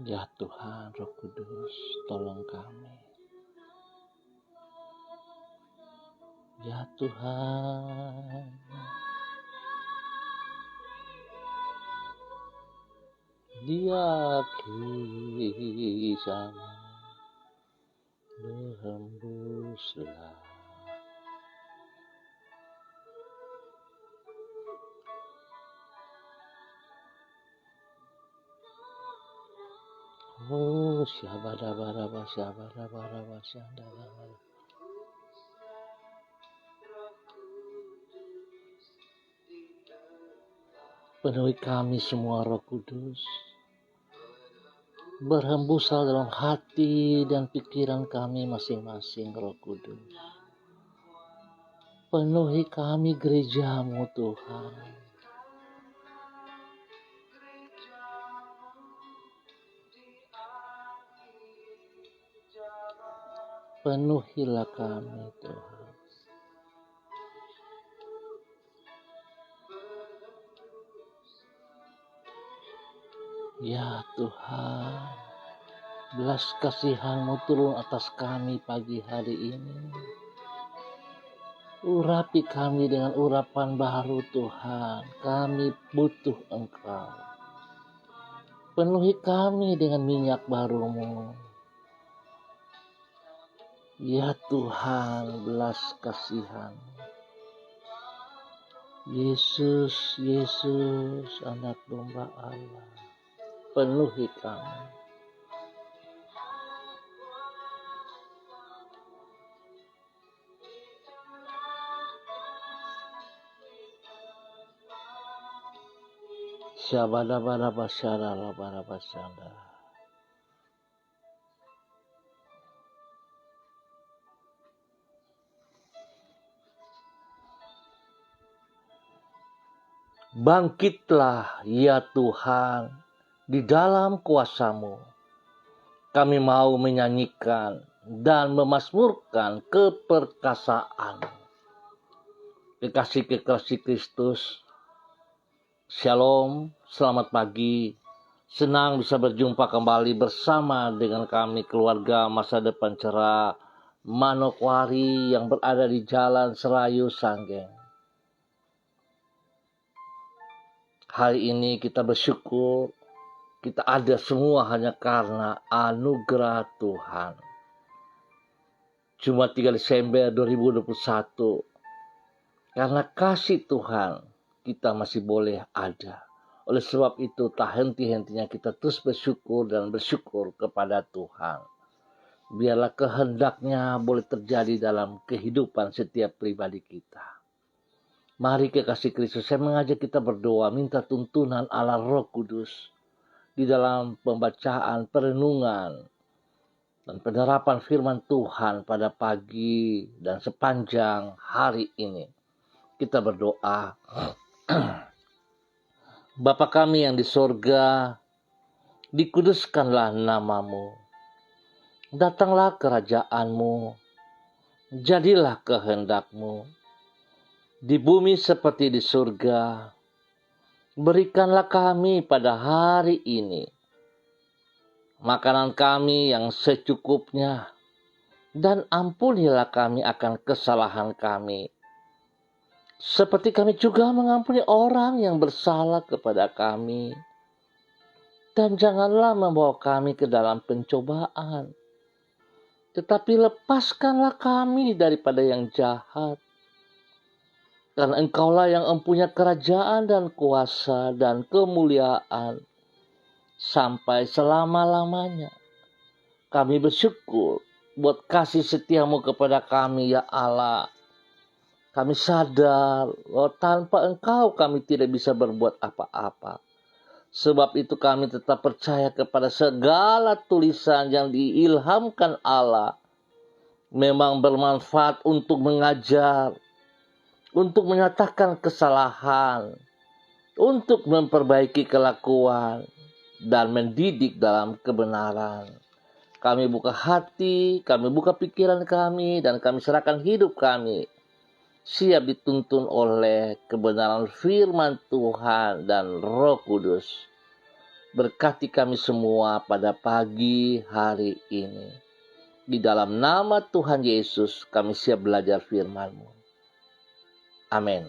Ya Tuhan, Roh Kudus, tolong kami. Ya Tuhan, Dia kisah menghembuslah. Oh, syabada-bada-bada, syabada-bada-bada, syabada-bada. Penuhi kami semua, Roh Kudus. Berhembuslah dalam hati dan pikiran kami masing-masing, Roh Kudus. Penuhi kami gereja-Mu, Tuhan. Penuhilah kami, Tuhan. Ya Tuhan, belas kasihan-Mu turun atas kami pagi hari ini. Urapi kami dengan urapan baru, Tuhan. Kami butuh Engkau. Penuhi kami dengan minyak baru-Mu. Ya Tuhan, belas kasihan. Yesus, Yesus, anak domba Allah. Penuhi kami. Syabada-bada-basyara-bada-basyanda. Bangkitlah ya Tuhan di dalam kuasa-Mu. Kami mau menyanyikan dan memazmurkan keperkasaan. Kekasih-kekasih Kristus, Shalom, selamat pagi. Senang bisa berjumpa kembali bersama dengan kami keluarga Masa Depan Cerah Manokwari yang berada di Jalan Serayu Sanggeng. Hari ini kita bersyukur kita ada semua hanya karena anugerah Tuhan. Jumat 3 Desember 2021. Karena kasih Tuhan kita masih boleh ada. Oleh sebab itu tak henti-hentinya kita terus bersyukur dan bersyukur kepada Tuhan. Biarlah kehendaknya boleh terjadi dalam kehidupan setiap pribadi kita. Mari kekasih Kristus, saya mengajak kita berdoa, minta tuntunan Allah Roh Kudus di dalam pembacaan, perenungan, dan penerapan firman Tuhan pada pagi dan sepanjang hari ini. Kita berdoa. Bapa kami yang di sorga, dikuduskanlah nama-Mu. Datanglah kerajaan-Mu, jadilah kehendak-Mu. Di bumi seperti di surga, berikanlah kami pada hari ini makanan kami yang secukupnya, dan ampunilah kami akan kesalahan kami, seperti kami juga mengampuni orang yang bersalah kepada kami. Dan janganlah membawa kami ke dalam pencobaan, tetapi lepaskanlah kami daripada yang jahat. Karena Engkaulah yang mempunyai kerajaan dan kuasa dan kemuliaan sampai selama-lamanya. Kami bersyukur buat kasih setia-Mu kepada kami, ya Allah. Kami sadar bahwa tanpa Engkau kami tidak bisa berbuat apa-apa. Sebab itu kami tetap percaya kepada segala tulisan yang diilhamkan Allah. Memang bermanfaat untuk mengajar, untuk menyatakan kesalahan, untuk memperbaiki kelakuan, dan mendidik dalam kebenaran. Kami buka hati, kami buka pikiran kami, dan kami serahkan hidup kami, siap dituntun oleh kebenaran firman Tuhan dan Roh Kudus. Berkati kami semua pada pagi hari ini. Di dalam nama Tuhan Yesus kami siap belajar firman-Mu. Amin.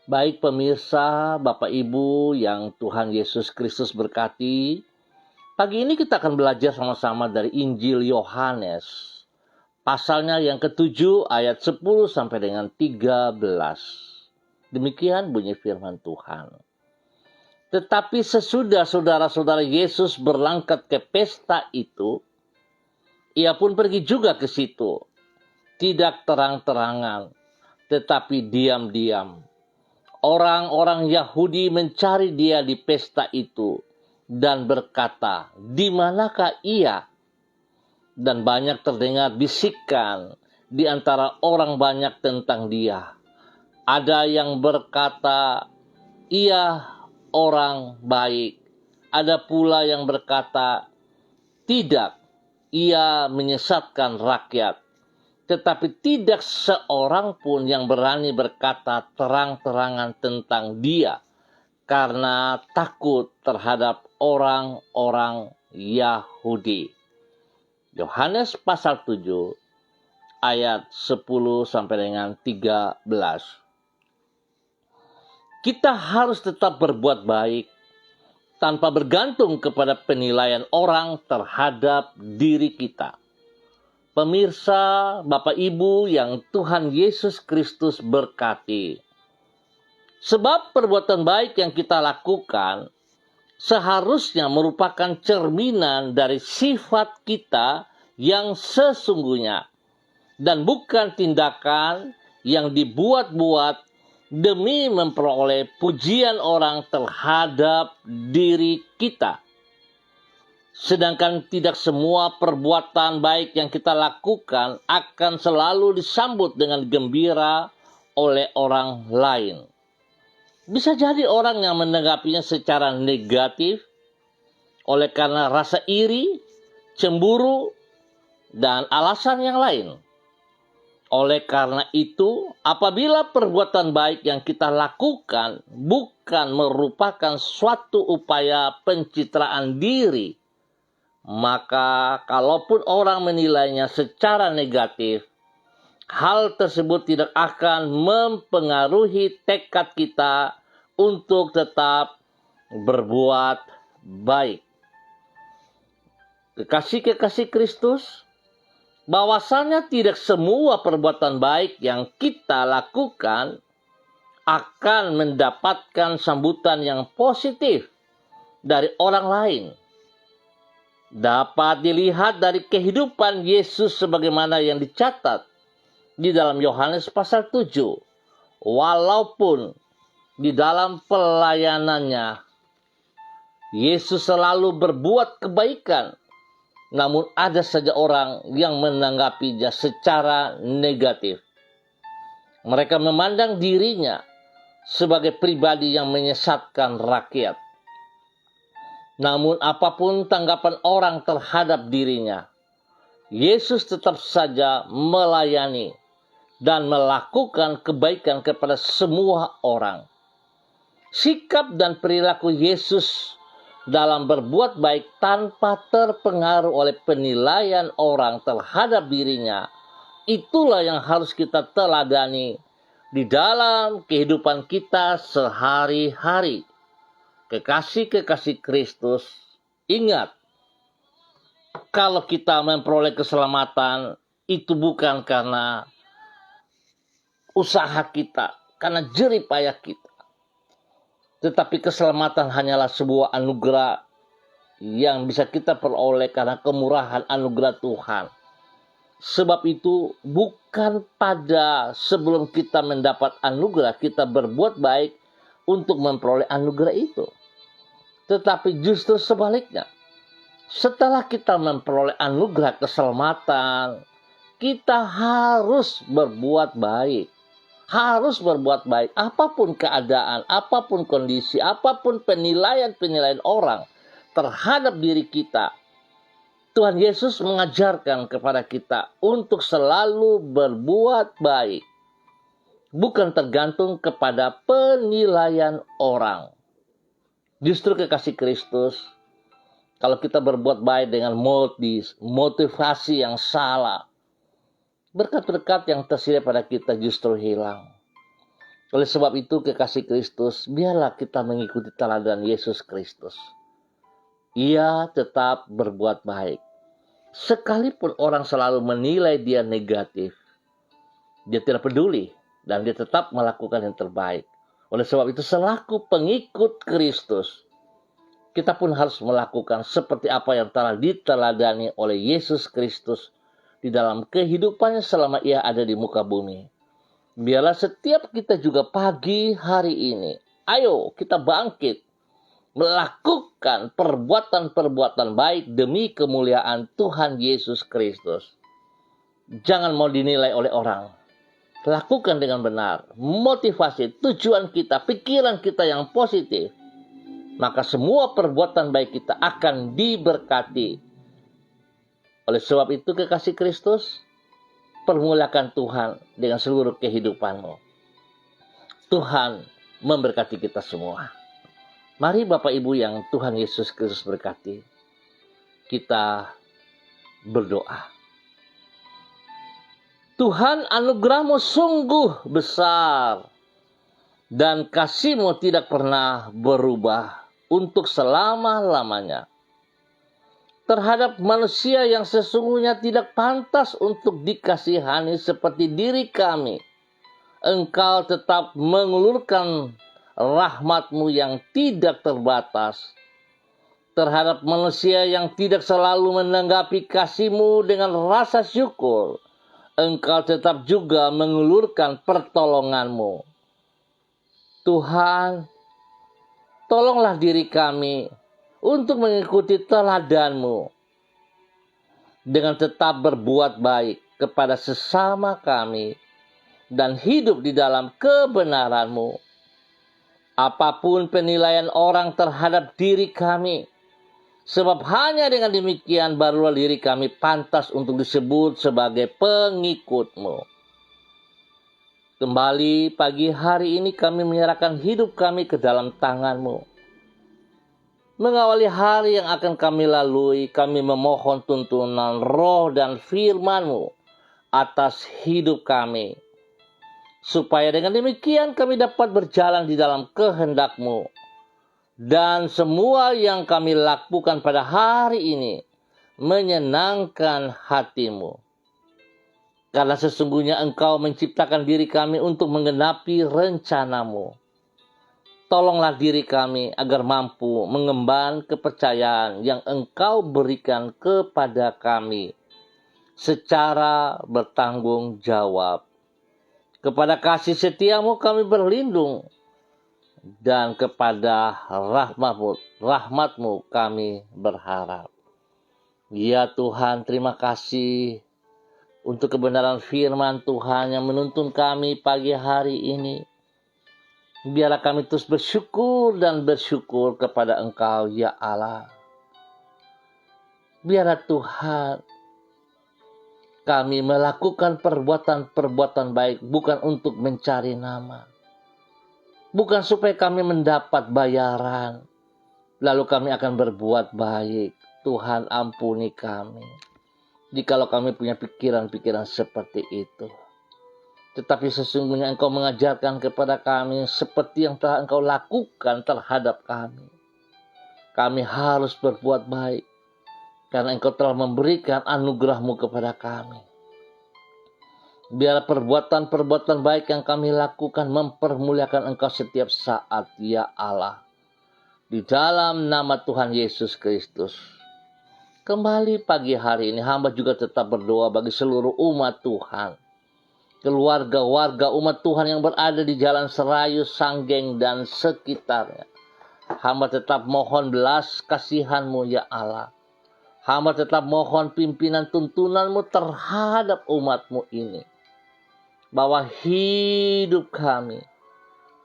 Baik pemirsa, Bapak Ibu yang Tuhan Yesus Kristus berkati. Pagi ini kita akan belajar sama-sama dari Injil Yohanes. Pasalnya yang ke-7 ayat 10 sampai dengan 13. Demikian bunyi firman Tuhan. Tetapi sesudah saudara-saudara Yesus berangkat ke pesta itu, ia pun pergi juga ke situ. Tidak terang-terangan, tetapi diam-diam. Orang-orang Yahudi mencari dia di pesta itu dan berkata, "Di manakah ia?" Dan banyak terdengar bisikan di antara orang banyak tentang dia. Ada yang berkata, "Ia orang baik." Ada pula yang berkata, "Tidak, ia menyesatkan rakyat." Tetapi tidak seorang pun yang berani berkata terang-terangan tentang dia, karena takut terhadap orang-orang Yahudi. Yohanes pasal 7 ayat 10 sampai dengan 13. Kita harus tetap berbuat baik tanpa bergantung kepada penilaian orang terhadap diri kita. Pemirsa, Bapak Ibu yang Tuhan Yesus Kristus berkati. Sebab perbuatan baik yang kita lakukan seharusnya merupakan cerminan dari sifat kita yang sesungguhnya, dan bukan tindakan yang dibuat-buat demi memperoleh pujian orang terhadap diri kita. Sedangkan tidak semua perbuatan baik yang kita lakukan akan selalu disambut dengan gembira oleh orang lain. Bisa jadi orang yang menanggapinya secara negatif oleh karena rasa iri, cemburu, dan alasan yang lain. Oleh karena itu, apabila perbuatan baik yang kita lakukan bukan merupakan suatu upaya pencitraan diri, maka kalaupun orang menilainya secara negatif, hal tersebut tidak akan mempengaruhi tekad kita untuk tetap berbuat baik. Kekasih-kekasih Kristus, bahwasannya tidak semua perbuatan baik yang kita lakukan akan mendapatkan sambutan yang positif dari orang lain. Dapat dilihat dari kehidupan Yesus sebagaimana yang dicatat di dalam Yohanes pasal 7. Walaupun di dalam pelayanannya Yesus selalu berbuat kebaikan, namun ada saja orang yang menanggapinya secara negatif. Mereka memandang dirinya sebagai pribadi yang menyesatkan rakyat. Namun apapun tanggapan orang terhadap dirinya, Yesus tetap saja melayani dan melakukan kebaikan kepada semua orang. Sikap dan perilaku Yesus dalam berbuat baik tanpa terpengaruh oleh penilaian orang terhadap dirinya, itulah yang harus kita teladani di dalam kehidupan kita sehari-hari. Kekasih-kekasih Kristus, ingat, kalau kita memperoleh keselamatan, itu bukan karena usaha kita, karena jerih payah kita. Tetapi keselamatan hanyalah sebuah anugerah yang bisa kita peroleh karena kemurahan anugerah Tuhan. Sebab itu bukan pada sebelum kita mendapat anugerah kita berbuat baik untuk memperoleh anugerah itu. Tetapi justru sebaliknya. Setelah kita memperoleh anugerah keselamatan, kita harus berbuat baik. Harus berbuat baik. Apapun keadaan, apapun kondisi, apapun penilaian-penilaian orang terhadap diri kita. Tuhan Yesus mengajarkan kepada kita untuk selalu berbuat baik. Bukan tergantung kepada penilaian orang. Justru kekasih Kristus, kalau kita berbuat baik dengan motivasi yang salah, berkat-berkat yang tersedia pada kita justru hilang. Oleh sebab itu kekasih Kristus, biarlah kita mengikuti teladan Yesus Kristus. Ia tetap berbuat baik. Sekalipun orang selalu menilai dia negatif, dia tidak peduli dan dia tetap melakukan yang terbaik. Oleh sebab itu selaku pengikut Kristus, kita pun harus melakukan seperti apa yang telah diteladani oleh Yesus Kristus di dalam kehidupannya selama ia ada di muka bumi. Biarlah setiap kita juga pagi hari ini, ayo kita bangkit, melakukan perbuatan-perbuatan baik demi kemuliaan Tuhan Yesus Kristus. Jangan mau dinilai oleh orang. Lakukan dengan benar. Motivasi, tujuan kita, pikiran kita yang positif. Maka semua perbuatan baik kita akan diberkati. Oleh sebab itu kekasih Kristus, permuliakan Tuhan dengan seluruh kehidupanmu. Tuhan memberkati kita semua. Mari Bapak Ibu yang Tuhan Yesus Kristus berkati, kita berdoa. Tuhan, anugerah-Mu sungguh besar dan kasih-Mu tidak pernah berubah untuk selama-lamanya. Terhadap manusia yang sesungguhnya tidak pantas untuk dikasihani seperti diri kami, Engkau tetap mengulurkan rahmat-Mu yang tidak terbatas. Terhadap manusia yang tidak selalu menanggapi kasih-Mu dengan rasa syukur, Engkau tetap juga mengulurkan pertolongan-Mu. Tuhan, tolonglah diri kami untuk mengikuti teladan-Mu dengan tetap berbuat baik kepada sesama kami dan hidup di dalam kebenaran-Mu. Apapun penilaian orang terhadap diri kami, sebab hanya dengan demikian barulah diri kami pantas untuk disebut sebagai pengikut-Mu. Kembali pagi hari ini kami menyerahkan hidup kami ke dalam tangan-Mu. Mengawali hari yang akan kami lalui, kami memohon tuntunan roh dan firman-Mu atas hidup kami. Supaya dengan demikian kami dapat berjalan di dalam kehendak-Mu. Dan semua yang kami lakukan pada hari ini menyenangkan hati-Mu. Karena sesungguhnya Engkau menciptakan diri kami untuk menggenapi rencana-Mu. Tolonglah diri kami agar mampu mengemban kepercayaan yang Engkau berikan kepada kami secara bertanggung jawab. Kepada kasih setia-Mu kami berlindung, dan kepada rahmat-Mu kami berharap. Ya Tuhan, terima kasih untuk kebenaran firman Tuhan yang menuntun kami pagi hari ini. Biarlah kami terus bersyukur dan bersyukur kepada Engkau, ya Allah. Biarlah Tuhan, kami melakukan perbuatan-perbuatan baik bukan untuk mencari nama. Bukan supaya kami mendapat bayaran, lalu kami akan berbuat baik. Tuhan ampuni kami, jikalau kami punya pikiran-pikiran seperti itu. Tetapi sesungguhnya Engkau mengajarkan kepada kami seperti yang telah Engkau lakukan terhadap kami. Kami harus berbuat baik, karena Engkau telah memberikan anugerah-Mu kepada kami. Biar perbuatan-perbuatan baik yang kami lakukan mempermuliakan Engkau setiap saat, ya Allah. Di dalam nama Tuhan Yesus Kristus. Kembali pagi hari ini hamba juga tetap berdoa bagi seluruh umat Tuhan. Keluarga-warga umat Tuhan yang berada di Jalan Serayu, Sanggeng, dan sekitarnya. Hamba tetap mohon belas kasihan-Mu, ya Allah. Hamba tetap mohon pimpinan tuntunan-Mu terhadap umat-Mu ini. Bahwa hidup kami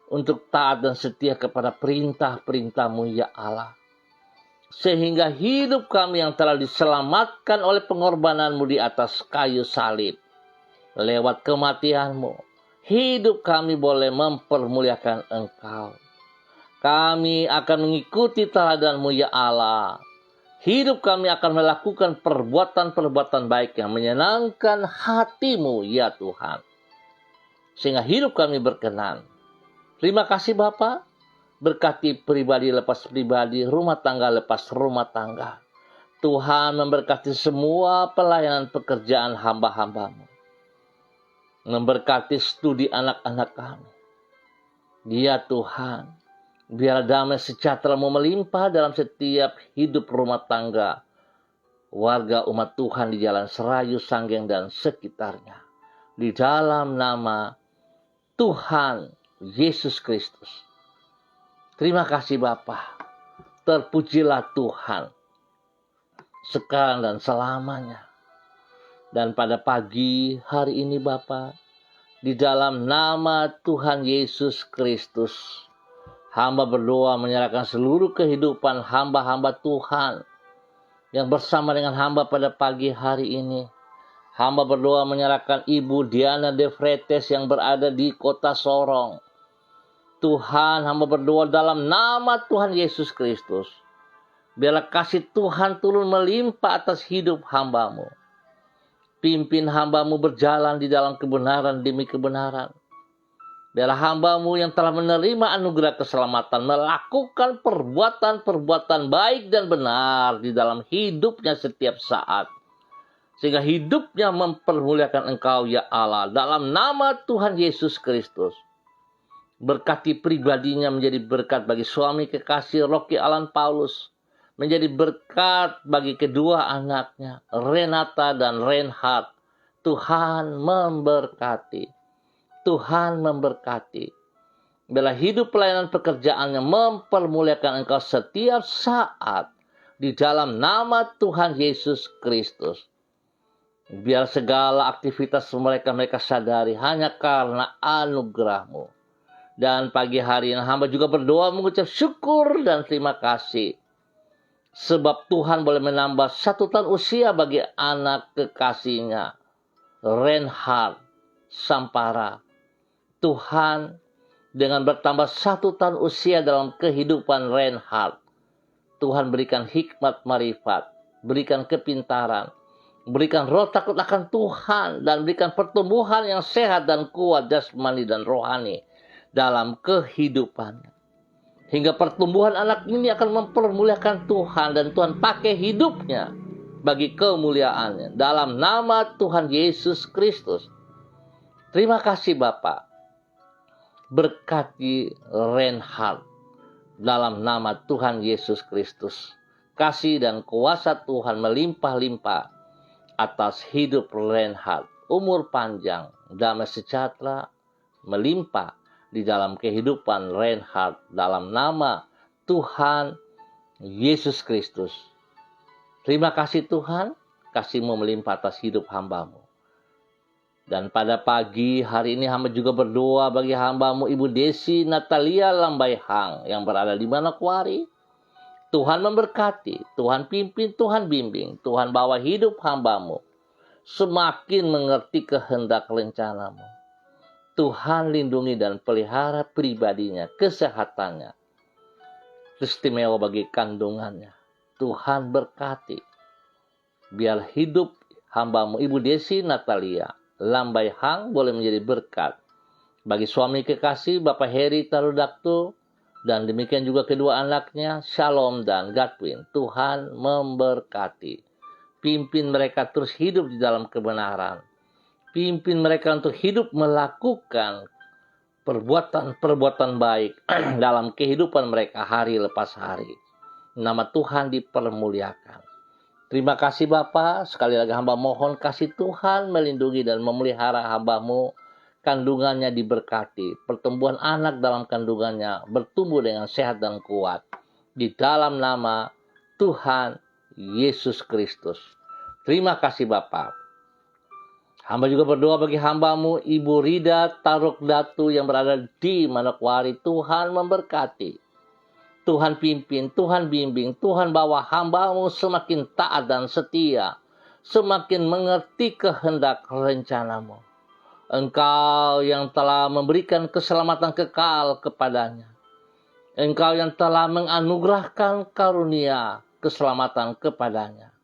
untuk taat dan setia kepada perintah-perintah-Mu, ya Allah. Sehingga hidup kami yang telah diselamatkan oleh pengorbanan-Mu di atas kayu salib. Lewat kematian-Mu, hidup kami boleh mempermuliakan Engkau. Kami akan mengikuti teladan-Mu ya Allah. Hidup kami akan melakukan perbuatan-perbuatan baik yang menyenangkan hati-Mu ya Tuhan. Sehingga hidup kami berkenan. Terima kasih Bapa. Berkati pribadi lepas pribadi, rumah tangga lepas rumah tangga. Tuhan memberkati semua pelayanan pekerjaan hamba-hamba-Mu. Memberkati studi anak-anak kami. Ya Tuhan, biar damai sejahtera-Mu melimpah dalam setiap hidup rumah tangga warga umat Tuhan di Jalan Serayu, Sanggeng, dan sekitarnya. Di dalam nama Tuhan Yesus Kristus. Terima kasih Bapa. Terpujilah Tuhan sekarang dan selamanya. Dan pada pagi hari ini Bapa, di dalam nama Tuhan Yesus Kristus, hamba berdoa menyerahkan seluruh kehidupan hamba-hamba Tuhan yang bersama dengan hamba pada pagi hari ini. Hamba berdoa menyerahkan Ibu Diana De Vretes yang berada di kota Sorong. Tuhan, hamba berdoa dalam nama Tuhan Yesus Kristus. Biarlah kasih Tuhan turun melimpah atas hidup hamba-Mu. Pimpin hamba-Mu berjalan di dalam kebenaran demi kebenaran. Biarlah hamba-Mu yang telah menerima anugerah keselamatan melakukan perbuatan-perbuatan baik dan benar di dalam hidupnya setiap saat. Sehingga hidupnya mempermuliakan Engkau ya Allah. Dalam nama Tuhan Yesus Kristus. Berkati pribadinya menjadi berkat bagi suami kekasih Rocky Alan Paulus. Menjadi berkat bagi kedua anaknya, Renata dan Reinhard. Tuhan memberkati. Tuhan memberkati. Bila hidup pelayanan pekerjaannya mempermuliakan Engkau setiap saat. Di dalam nama Tuhan Yesus Kristus. Biar segala aktivitas mereka sadari hanya karena anugerah-Mu. Dan pagi hari ini hamba juga berdoa mengucap syukur dan terima kasih. Sebab Tuhan boleh menambah 1 tahun usia bagi anak kekasihnya, Reinhard Sampara. Tuhan dengan bertambah 1 tahun usia dalam kehidupan Reinhard. Tuhan berikan hikmat marifat, berikan kepintaran, berikan roh takut akan Tuhan, dan berikan pertumbuhan yang sehat dan kuat jasmani dan rohani dalam kehidupannya. Hingga pertumbuhan anak ini akan mempermuliakan Tuhan dan Tuhan pakai hidupnya bagi kemuliaannya. Dalam nama Tuhan Yesus Kristus. Terima kasih Bapa. Berkati Reinhard dalam nama Tuhan Yesus Kristus. Kasih dan kuasa Tuhan melimpah-limpah atas hidup Reinhard. Umur panjang, damai sejahtera melimpah di dalam kehidupan Reinhard dalam nama Tuhan Yesus Kristus. Terima kasih Tuhan, kasih-Mu melimpah atas hidup hamba-Mu. Dan pada pagi hari ini hamba juga berdoa bagi hamba-Mu Ibu Desi Natalia Lambaihang yang berada di Manokwari. Tuhan memberkati, Tuhan pimpin, Tuhan bimbing, Tuhan bawa hidup hamba-Mu semakin mengerti kehendak rencana-Mu. Tuhan lindungi dan pelihara pribadinya, kesehatannya. Istimewa bagi kandungannya. Tuhan berkati. Biar hidup hamba-Mu Ibu Desi Natalia Lambaihang boleh menjadi berkat. Bagi suami kekasih Bapak Heri Tarudaktu. Dan demikian juga kedua anaknya Shalom dan Godwin. Tuhan memberkati. Pimpin mereka terus hidup di dalam kebenaran. Pimpin mereka untuk hidup melakukan perbuatan-perbuatan baik dalam kehidupan mereka hari lepas hari. Nama Tuhan dipermuliakan. Terima kasih Bapa. Sekali lagi hamba mohon kasih Tuhan melindungi dan memelihara hamba-Mu. Kandungannya diberkati. Pertumbuhan anak dalam kandungannya bertumbuh dengan sehat dan kuat. Di dalam nama Tuhan Yesus Kristus. Terima kasih Bapa. Hamba juga berdoa bagi hamba-Mu Ibu Rida Tarukdatu yang berada di Manokwari. Tuhan memberkati. Tuhan pimpin, Tuhan bimbing, Tuhan bawa hamba-Mu semakin taat dan setia. Semakin mengerti kehendak rencana-Mu. Engkau yang telah memberikan keselamatan kekal kepadanya. Engkau yang telah menganugerahkan karunia keselamatan kepadanya.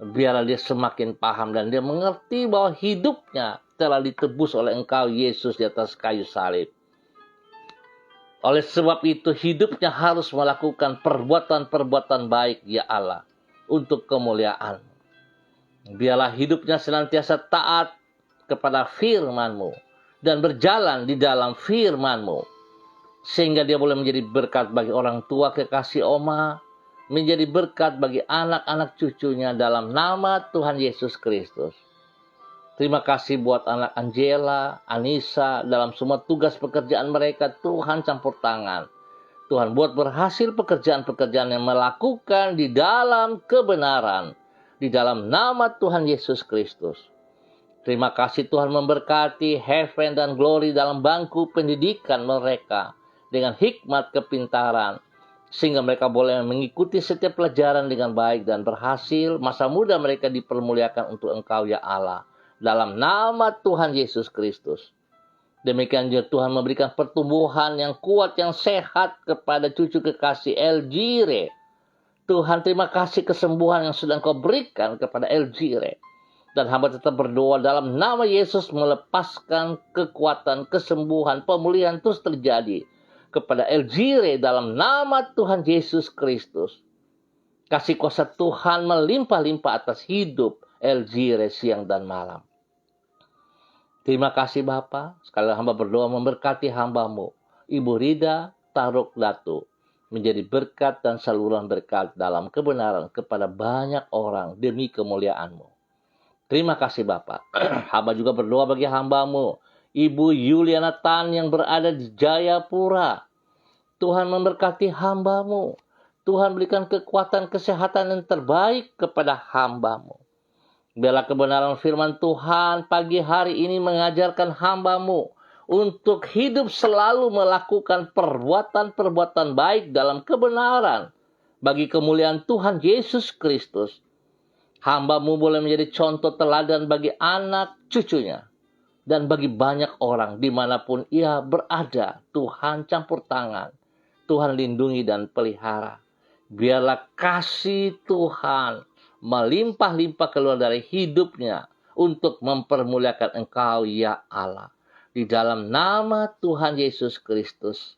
Biarlah dia semakin paham dan dia mengerti bahwa hidupnya telah ditebus oleh Engkau Yesus di atas kayu salib. Oleh sebab itu hidupnya harus melakukan perbuatan-perbuatan baik ya Allah untuk kemuliaan. Biarlah hidupnya senantiasa taat kepada firman-Mu dan berjalan di dalam firman-Mu. Sehingga dia boleh menjadi berkat bagi orang tua kekasih Oma, menjadi berkat bagi anak-anak cucunya dalam nama Tuhan Yesus Kristus. Terima kasih buat anak Angela, Anissa, dalam semua tugas pekerjaan mereka, Tuhan campur tangan. Tuhan buat berhasil pekerjaan-pekerjaan yang melakukan di dalam kebenaran, di dalam nama Tuhan Yesus Kristus. Terima kasih Tuhan memberkati Heaven dan Glory dalam bangku pendidikan mereka dengan hikmat kepintaran, sehingga mereka boleh mengikuti setiap pelajaran dengan baik dan berhasil. Masa muda mereka dipermuliakan untuk Engkau ya Allah, dalam nama Tuhan Yesus Kristus. Demikian juga Tuhan memberikan pertumbuhan yang kuat, yang sehat kepada cucu kekasih Elgire. Tuhan, terima kasih kesembuhan yang sudah Engkau berikan kepada Elgire. Dan hamba tetap berdoa dalam nama Yesus, melepaskan kekuatan, kesembuhan, pemulihan terus terjadi kepada Elgire dalam nama Tuhan Yesus Kristus. Kasih kuasa Tuhan melimpah-limpah atas hidup Elgire siang dan malam. Terima kasih Bapa. Sekali lagi hamba berdoa memberkati hamba-Mu, Ibu Rida Taruk Datu, menjadi berkat dan saluran berkat dalam kebenaran kepada banyak orang demi kemuliaan-Mu. Terima kasih Bapa. Hamba juga berdoa bagi hamba-Mu, Ibu Yuliana Tan yang berada di Jayapura. Tuhan memberkati hamba-Mu. Tuhan berikan kekuatan kesehatan yang terbaik kepada hamba-Mu. Biarlah kebenaran firman Tuhan pagi hari ini mengajarkan hamba-Mu untuk hidup selalu melakukan perbuatan-perbuatan baik dalam kebenaran bagi kemuliaan Tuhan Yesus Kristus. Hamba-Mu boleh menjadi contoh teladan bagi anak cucunya dan bagi banyak orang dimanapun ia berada. Tuhan campur tangan, Tuhan lindungi dan pelihara. Biarlah kasih Tuhan melimpah-limpah keluar dari hidupnya untuk mempermuliakan Engkau ya Allah. Di dalam nama Tuhan Yesus Kristus,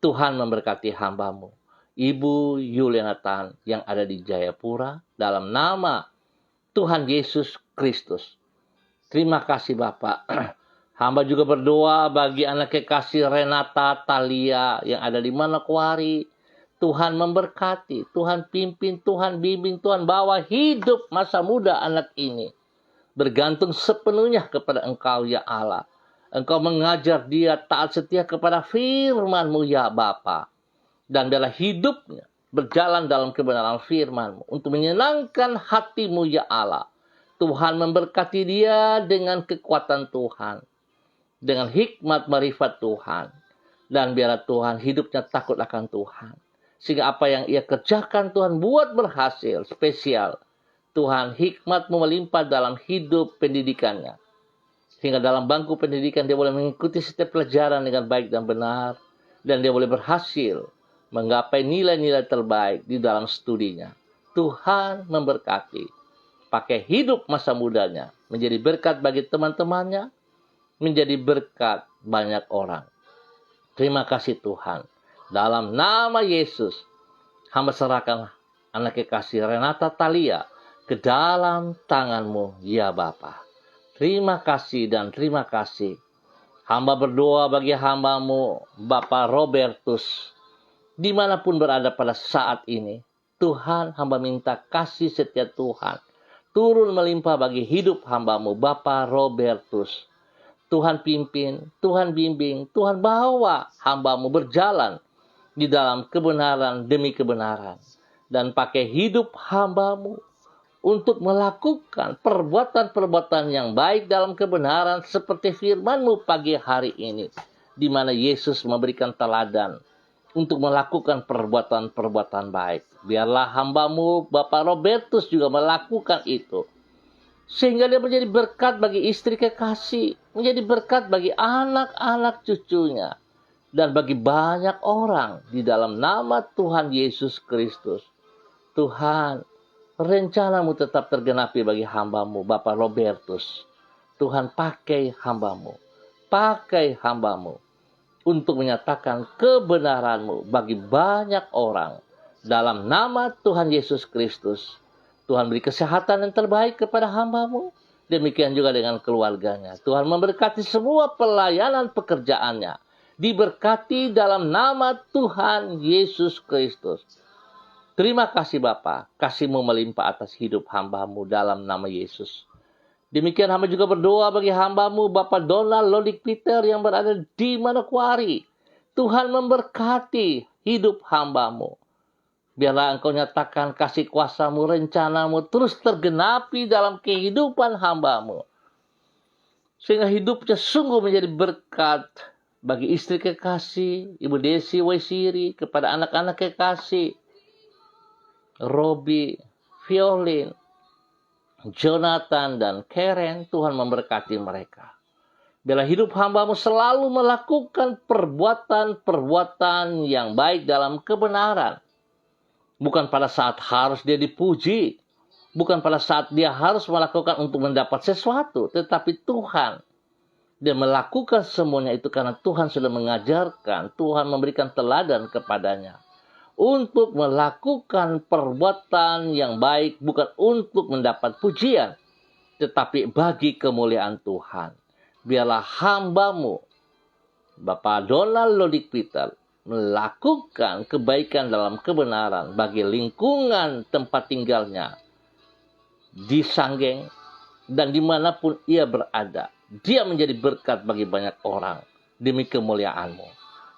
Tuhan memberkati hamba-Mu, Ibu Yuliana Tan yang ada di Jayapura, dalam nama Tuhan Yesus Kristus. Terima kasih Bapak. Hamba juga berdoa bagi anak kekasih Renata Talia yang ada di Manokwari. Tuhan memberkati, Tuhan pimpin, Tuhan bimbing, Tuhan bawa hidup masa muda anak ini. Bergantung sepenuhnya kepada Engkau ya Allah. Engkau mengajar dia taat setia kepada firman-Mu ya Bapa. Dan dalam hidupnya berjalan dalam kebenaran firman-Mu untuk menyenangkan hati-Mu ya Allah. Tuhan memberkati dia dengan kekuatan Tuhan, dengan hikmat marifat Tuhan. Dan biarlah Tuhan hidupnya takut akan Tuhan. Sehingga apa yang ia kerjakan Tuhan buat berhasil, spesial. Tuhan hikmat-Mu melimpah dalam hidup pendidikannya. Sehingga dalam bangku pendidikan dia boleh mengikuti setiap pelajaran dengan baik dan benar. Dan dia boleh berhasil menggapai nilai-nilai terbaik di dalam studinya. Tuhan memberkati. Pakai hidup masa mudanya menjadi berkat bagi teman-temannya, menjadi berkat banyak orang. Terima kasih Tuhan. Dalam nama Yesus, hamba serahkan anak kekasih Renata Talia ke dalam tangan-Mu ya Bapa. Terima kasih dan terima kasih. Hamba berdoa bagi hamba-Mu, Bapak Robertus, dimanapun berada pada saat ini. Tuhan, hamba minta kasih setia Tuhan turun melimpah bagi hidup hamba-Mu, Bapak Robertus. Tuhan pimpin, Tuhan bimbing, Tuhan bawa hamba-Mu berjalan di dalam kebenaran demi kebenaran. Dan pakai hidup hamba-Mu untuk melakukan perbuatan-perbuatan yang baik dalam kebenaran seperti firman-Mu pagi hari ini. Di mana Yesus memberikan teladan untuk melakukan perbuatan-perbuatan baik. Biarlah hamba-Mu, Bapak Robertus juga melakukan itu. Sehingga dia menjadi berkat bagi istri kekasih, menjadi berkat bagi anak-anak cucunya. dan bagi banyak orang di dalam nama Tuhan Yesus Kristus. Tuhan, rencana-Mu tetap tergenapi bagi hamba-Mu, Bapak Robertus. Tuhan, pakai hamba-Mu untuk menyatakan kebenaran-Mu bagi banyak orang. Dalam nama Tuhan Yesus Kristus, Tuhan beri kesehatan yang terbaik kepada hamba-Mu. Demikian juga dengan keluarganya. Tuhan memberkati semua pelayanan pekerjaannya. Diberkati dalam nama Tuhan Yesus Kristus. Terima kasih Bapa, kasih-Mu melimpah atas hidup hamba-Mu dalam nama Yesus. Demikian hamba juga berdoa bagi hamba-Mu, Bapak Donald Lodik Peter yang berada di Manokwari. Tuhan memberkati hidup hamba-Mu. Biarlah Engkau nyatakan kasih kuasa-Mu, rencana-Mu terus tergenapi dalam kehidupan hamba-Mu. Sehingga hidupnya sungguh menjadi berkat bagi istri kekasih, Ibu Desi Waisiri, kepada anak-anak kekasih, Robi, Violin, Jonathan, dan Karen. Tuhan memberkati mereka. Biarlah hidup hamba-Mu selalu melakukan perbuatan-perbuatan yang baik dalam kebenaran. Bukan pada saat harus dia dipuji. Bukan pada saat dia harus melakukan untuk mendapat sesuatu. Tetapi Tuhan, dia melakukan semuanya itu karena Tuhan sudah mengajarkan. Tuhan memberikan teladan kepadanya. Untuk melakukan perbuatan yang baik, bukan untuk mendapat pujian, tetapi bagi kemuliaan Tuhan. Biarlah hamba-Mu, Bapak Donald Lodik Peter, melakukan kebaikan dalam kebenaran bagi lingkungan tempat tinggalnya, di Sanggeng, dan dimanapun ia berada. Dia menjadi berkat bagi banyak orang, demi kemuliaan-Mu.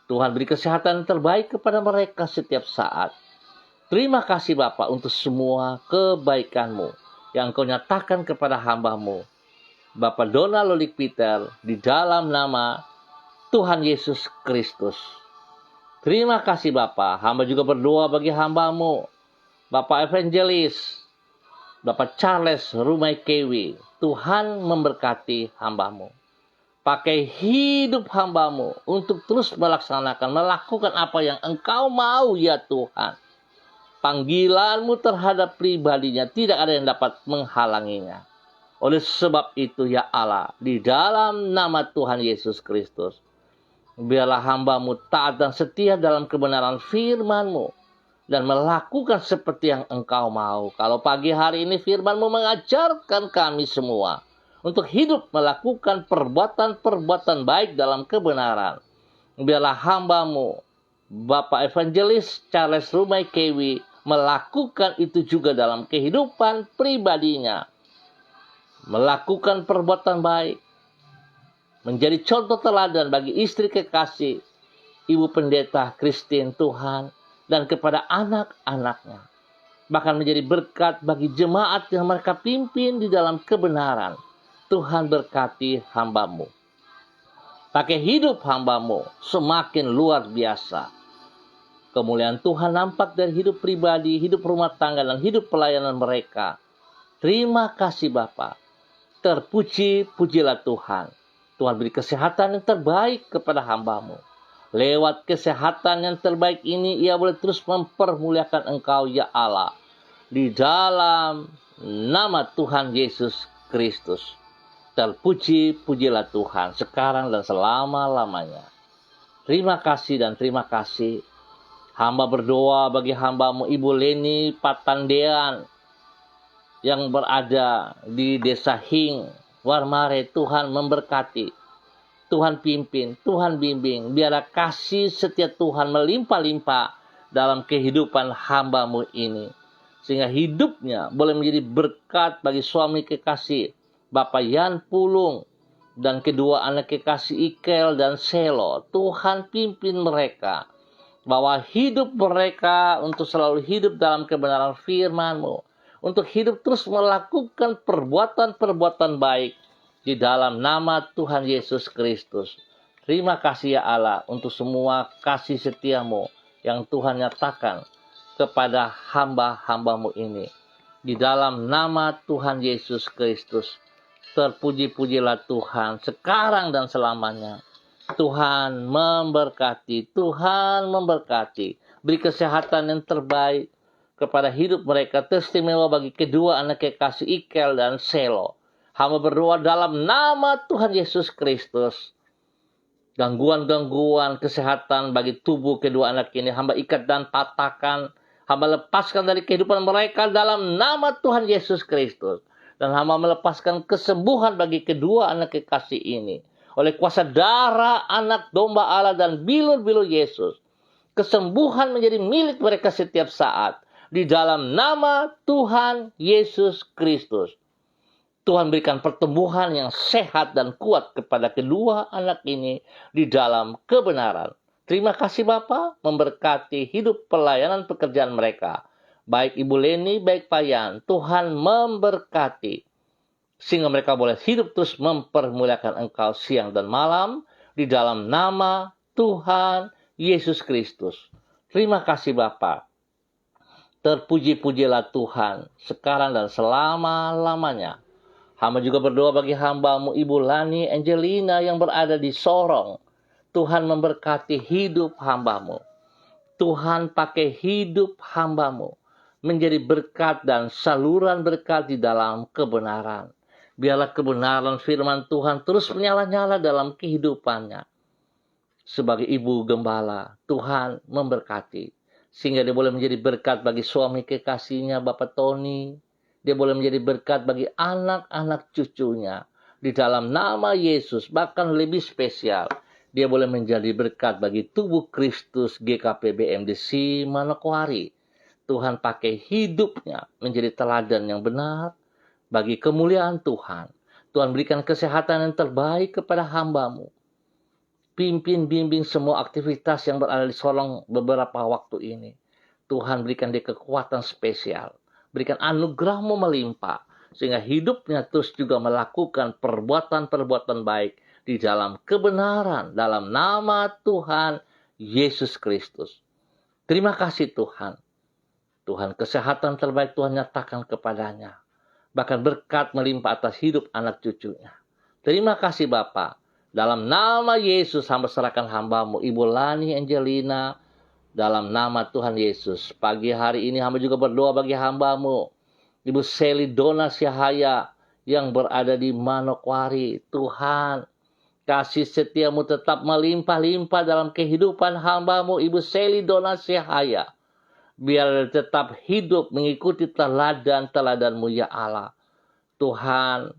Tuhan beri kesehatan yang terbaik kepada mereka setiap saat. Terima kasih Bapa untuk semua kebaikan-Mu yang Engkau nyatakan kepada hamba-Mu, Bapak Donald Lodik Peter, di dalam nama Tuhan Yesus Kristus. Terima kasih Bapa. Hamba juga berdoa bagi hamba-Mu, Bapak Evangelis, Bapak Charles Rumai Kewi. Tuhan memberkati hamba-Mu. Pakai hidup hamba-Mu untuk terus melakukan apa yang Engkau mau ya Tuhan. Panggilan-Mu terhadap pribadinya tidak ada yang dapat menghalanginya. Oleh sebab itu ya Allah, di dalam nama Tuhan Yesus Kristus, biarlah hamba-Mu taat dan setia dalam kebenaran firman-Mu dan melakukan seperti yang Engkau mau. Kalau pagi hari ini firman-Mu mengajarkan kami semua untuk hidup melakukan perbuatan-perbuatan baik dalam kebenaran. Biarlah hamba-Mu, Bapak Evangelis Charles Rumai Kewi, melakukan itu juga dalam kehidupan pribadinya. Melakukan perbuatan baik. Menjadi contoh teladan bagi istri kekasih, Ibu Pendeta Christine Tuhan, dan kepada anak-anaknya. Bahkan menjadi berkat bagi jemaat yang mereka pimpin di dalam kebenaran. Tuhan berkati hamba-Mu. Pakai hidup hamba-Mu semakin luar biasa. Kemuliaan Tuhan nampak dari hidup pribadi, hidup rumah tangga, dan hidup pelayanan mereka. Terima kasih Bapa. Terpuji-pujilah Tuhan. Tuhan beri kesehatan yang terbaik kepada hamba-Mu. Lewat kesehatan yang terbaik ini, ia boleh terus mempermuliakan Engkau ya Allah. Di dalam nama Tuhan Yesus Kristus. Terpuji-pujilah Tuhan sekarang dan selama-lamanya. Terima kasih dan terima kasih. Hamba berdoa bagi hamba-Mu Ibu Leni Patandean yang berada di Desa Hing, Warmare. Tuhan memberkati. Tuhan pimpin, Tuhan bimbing. Biarlah kasih setia Tuhan melimpah-limpah dalam kehidupan hamba-Mu ini. Sehingga hidupnya boleh menjadi berkat bagi suami kekasih Bapak Yan Pulung dan kedua anak kekasih Ikel dan Selo. Tuhan pimpin mereka. Bahwa hidup mereka untuk selalu hidup dalam kebenaran firman-Mu. Untuk hidup terus melakukan perbuatan-perbuatan baik di dalam nama Tuhan Yesus Kristus. Terima kasih ya Allah untuk semua kasih setia-Mu yang Tuhan nyatakan kepada hamba-hamba-Mu ini. Di dalam nama Tuhan Yesus Kristus. Terpuji-pujilah Tuhan sekarang dan selamanya. Tuhan memberkati, Tuhan memberkati. Beri kesehatan yang terbaik kepada hidup mereka, teristimewa bagi kedua anak kekasih Ikel dan Selo. Hamba berdoa dalam nama Tuhan Yesus Kristus. Gangguan-gangguan kesehatan bagi tubuh kedua anak ini, hamba ikat dan patahkan. Hamba lepaskan dari kehidupan mereka dalam nama Tuhan Yesus Kristus. Dan hamba melepaskan kesembuhan bagi kedua anak kekasih ini. Oleh kuasa darah anak domba Allah dan bilur-bilur Yesus. Kesembuhan menjadi milik mereka setiap saat. Di dalam nama Tuhan Yesus Kristus. Tuhan berikan pertumbuhan yang sehat dan kuat kepada kedua anak ini di dalam kebenaran. Terima kasih Bapa, memberkati hidup pelayanan pekerjaan mereka. Baik Ibu Leni, baik Pak Yan, Tuhan memberkati. Sehingga mereka boleh hidup terus mempermuliakan Engkau siang dan malam di dalam nama Tuhan Yesus Kristus. Terima kasih Bapa. Terpuji-pujilah Tuhan sekarang dan selama-lamanya. Hamba juga berdoa bagi hamba-Mu Ibu Lani Angelina yang berada di Sorong. Tuhan memberkati hidup hamba-Mu. Tuhan pakai hidup hamba-Mu menjadi berkat dan saluran berkat di dalam kebenaran. Biarlah kebenaran firman Tuhan terus menyala-nyala dalam kehidupannya. Sebagai ibu gembala, Tuhan memberkati. Sehingga dia boleh menjadi berkat bagi suami kekasihnya, Bapak Tony. Dia boleh menjadi berkat bagi anak-anak cucunya. Di dalam nama Yesus, bahkan lebih spesial. Dia boleh menjadi berkat bagi tubuh Kristus GKP BMDC Manokwari. Tuhan pakai hidupnya menjadi teladan yang benar bagi kemuliaan Tuhan. Tuhan berikan kesehatan yang terbaik kepada hamba-Mu. Pimpin, bimbing semua aktivitas yang berada di Sorong beberapa waktu ini. Tuhan berikan dia kekuatan spesial. Berikan anugerah-Mu melimpah. Sehingga hidupnya terus juga melakukan perbuatan-perbuatan baik di dalam kebenaran. Dalam nama Tuhan Yesus Kristus. Terima kasih Tuhan. Tuhan kesehatan terbaik Tuhan nyatakan kepadanya. Bahkan berkat melimpah atas hidup anak cucunya. Terima kasih Bapa. Dalam nama Yesus hamba serahkan hamba-Mu Ibu Lani Angelina. Dalam nama Tuhan Yesus. Pagi hari ini hamba juga berdoa bagi hamba-Mu Ibu Seli Dona Syahaya yang berada di Manokwari. Tuhan, kasih setia-Mu tetap melimpah-limpah dalam kehidupan hamba-Mu Ibu Seli Dona Syahaya. Biar tetap hidup mengikuti teladan-teladan-Mu ya Allah. Tuhan,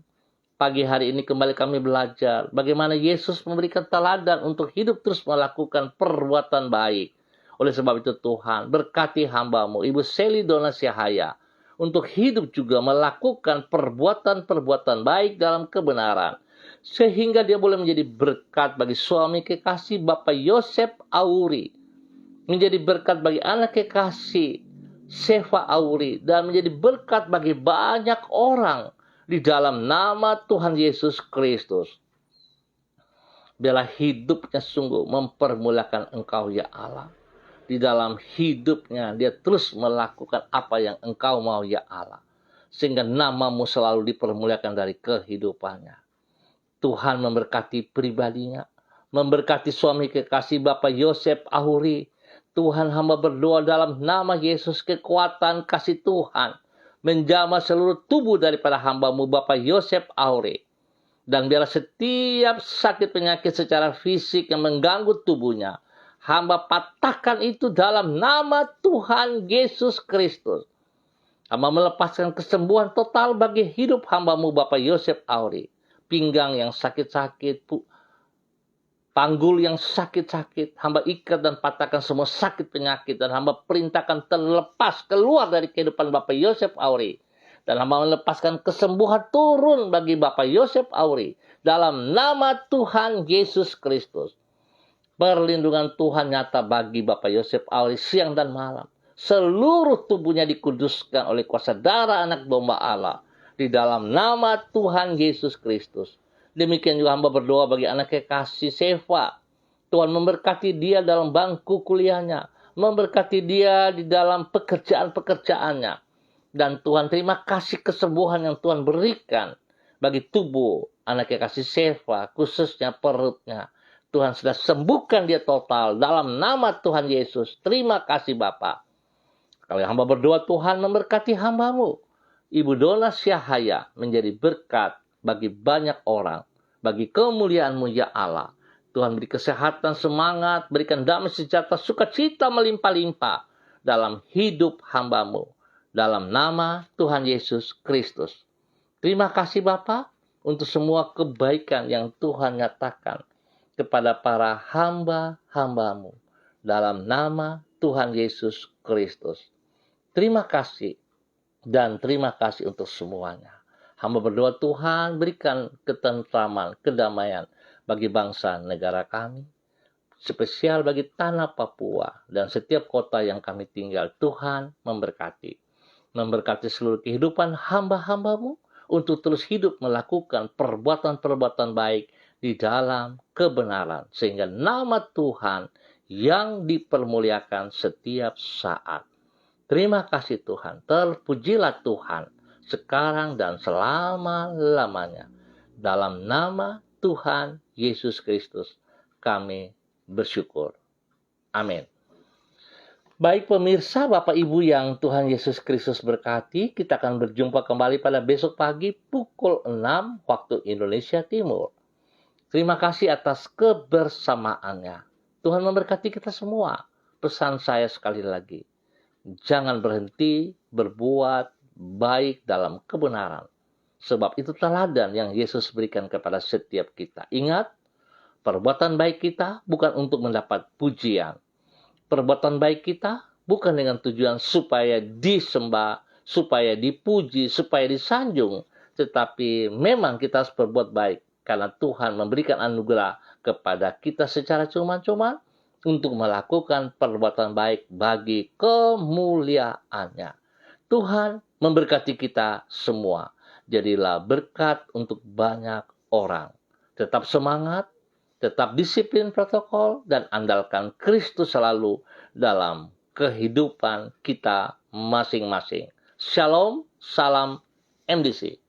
pagi hari ini kembali kami belajar bagaimana Yesus memberikan teladan untuk hidup terus melakukan perbuatan baik. Oleh sebab itu Tuhan, berkati hamba-Mu Ibu Seli Dona Syahaya untuk hidup juga melakukan perbuatan-perbuatan baik dalam kebenaran. Sehingga dia boleh menjadi berkat bagi suami kekasih Bapak Yosef Auri. Menjadi berkat bagi anak kekasih Seva Auri. Dan menjadi berkat bagi banyak orang di dalam nama Tuhan Yesus Kristus. Biarlah hidupnya sungguh mempermuliakan Engkau ya Allah. Di dalam hidupnya dia terus melakukan apa yang Engkau mau ya Allah. Sehingga nama-Mu selalu dipermuliakan dari kehidupannya. Tuhan memberkati pribadinya. Memberkati suami kekasih Bapak Yosef Auri. Tuhan hamba berdoa dalam nama Yesus kekuatan kasih Tuhan. Menjamah seluruh tubuh daripada hamba-Mu Bapak Yosef Auri. Dan biarlah setiap sakit penyakit secara fisik yang mengganggu tubuhnya. Hamba patahkan itu dalam nama Tuhan Yesus Kristus. Hamba melepaskan kesembuhan total bagi hidup hamba-Mu Bapak Yosef Auri. Pinggang yang sakit-sakit, panggul yang sakit-sakit. Hamba ikat dan patahkan semua sakit penyakit. Dan hamba perintahkan terlepas keluar dari kehidupan Bapak Yosef Auri. Dan hamba melepaskan kesembuhan turun bagi Bapak Yosef Auri. Dalam nama Tuhan Yesus Kristus. Perlindungan Tuhan nyata bagi Bapak Yosef Auri siang dan malam. Seluruh tubuhnya dikuduskan oleh kuasa darah anak domba Allah. Di dalam nama Tuhan Yesus Kristus. Demikian juga hamba berdoa bagi anak kekasih Seva. Tuhan memberkati dia dalam bangku kuliahnya. Memberkati dia di dalam pekerjaan-pekerjaannya. Dan Tuhan terima kasih kesembuhan yang Tuhan berikan bagi tubuh anak kekasih Seva. Khususnya perutnya. Tuhan sudah sembuhkan dia total dalam nama Tuhan Yesus. Terima kasih Bapa. Kalau hamba berdoa, Tuhan memberkati hambamu. Ibu Dona Syahaya menjadi berkat bagi banyak orang. Bagi kemuliaan-Mu ya Allah. Tuhan beri kesehatan, semangat, berikan damai sejahtera, sukacita melimpah-limpah dalam hidup hambamu. Dalam nama Tuhan Yesus Kristus. Terima kasih Bapa untuk semua kebaikan yang Tuhan nyatakan kepada para hamba-hambamu. Dalam nama Tuhan Yesus Kristus. Terima kasih dan terima kasih untuk semuanya. Hamba berdoa Tuhan berikan ketentraman, kedamaian bagi bangsa negara kami. Spesial bagi tanah Papua dan setiap kota yang kami tinggal. Tuhan memberkati. Memberkati seluruh kehidupan hamba-hambamu untuk terus hidup melakukan perbuatan-perbuatan baik di dalam kebenaran. Sehingga nama Tuhan yang dipermuliakan setiap saat. Terima kasih Tuhan. Terpujilah Tuhan sekarang dan selama-lamanya. Dalam nama Tuhan Yesus Kristus kami bersyukur. Amin. Baik pemirsa, Bapak Ibu yang Tuhan Yesus Kristus berkati, kita akan berjumpa kembali pada besok pagi pukul 6 waktu Indonesia Timur. Terima kasih atas kebersamaannya. Tuhan memberkati kita semua. Pesan saya sekali lagi. Jangan berhenti berbuat baik dalam kebenaran. Sebab itu teladan yang Yesus berikan kepada setiap kita. Ingat, perbuatan baik kita bukan untuk mendapat pujian. Perbuatan baik kita bukan dengan tujuan supaya disembah, supaya dipuji, supaya disanjung. Tetapi memang kita harus berbuat baik. Karena Tuhan memberikan anugerah kepada kita secara cuma-cuma untuk melakukan perbuatan baik bagi kemuliaannya. Tuhan memberkati kita semua. Jadilah berkat untuk banyak orang. Tetap semangat, tetap disiplin protokol, dan andalkan Kristus selalu dalam kehidupan kita masing-masing. Shalom, salam MDC.